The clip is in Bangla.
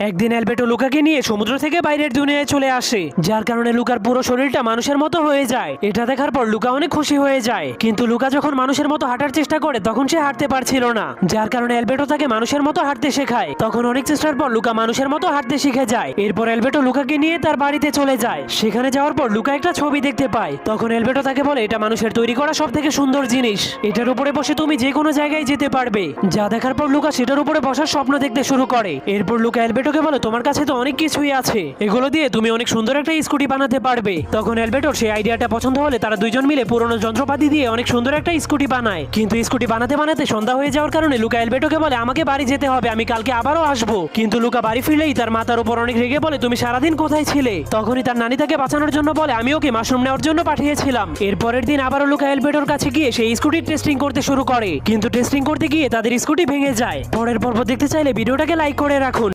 একদিন অ্যালবেটো লুকাকে নিয়ে সমুদ্র থেকে বাইরের দুনিয়ায় চলে আসে, যার কারণে লুকার পুরো শরীরটা মানুষের মতো হয়ে যায়। এটা দেখার পর লুকা অনেক খুশি হয়ে যায়, কিন্তু লুকা যখন মানুষের মতো হাঁটার চেষ্টা করে তখন সে হাঁটতে পারছিল না, যার কারণে অ্যালবেটো তাকে মানুষের মতো হাঁটতে শেখায়। তখন অনেক চেষ্টার পর লুকা মানুষের মতো হাঁটতে শিখে যায়। এরপর অ্যালবেটো লুকাকে নিয়ে তার বাড়িতে চলে যায়। সেখানে যাওয়ার পর লুকা একটা ছবি দেখতে পায়। তখন অ্যালবেটো তাকে বলে, এটা মানুষের তৈরি করা সব থেকে সুন্দর জিনিস, এটার উপরে বসে তুমি যে কোনো জায়গায় যেতে পারবে। যা দেখার পর লুকা সেটার উপরে বসার স্বপ্ন দেখতে শুরু করে। এরপর লুকা অ্যালবেটোকে বলে, তোমার কাছে তো অনেক কিছুই আছে, এগুলো দিয়ে তুমি অনেক সুন্দর একটা স্কুটি বানাতে পারবে। তখন অ্যালবেটোর সেই আইডিয়াটা পছন্দ হলে তারা দুইজন মিলে পুরনো যন্ত্রপাতি দিয়ে অনেক সুন্দর একটা স্কুটি বানায়। কিন্তু স্কুটি বানাতে বানাতে সন্ধ্যা হয়ে যাওয়ার কারণে লুকা অ্যালবেটোকে বলে, আমাকে বাড়ি যেতে হবে, আমি কালকে আবারও আসবো। কিন্তু লুকা বাড়ি ফিরলেই তার মা তার উপর অনেক রেগে বলে, তুমি সারাদিন কোথায় ছিলে? তখনই তার নানি তাকে বাঁচানোর জন্য বলে, আমি ওকে মাশরুম নেওয়ার জন্য পাঠিয়েছিলাম। এরপরের দিন আবারও লুকা অ্যালবেটোর কাছে গিয়ে সেই স্কুটির টেস্টিং করতে শুরু করে, কিন্তু টেস্টিং করতে গিয়ে তাদের স্কুটি ভেঙে যায়। পরের পর্ব দেখতে চাইলে ভিডিওটাকে লাইক করে রাখুন।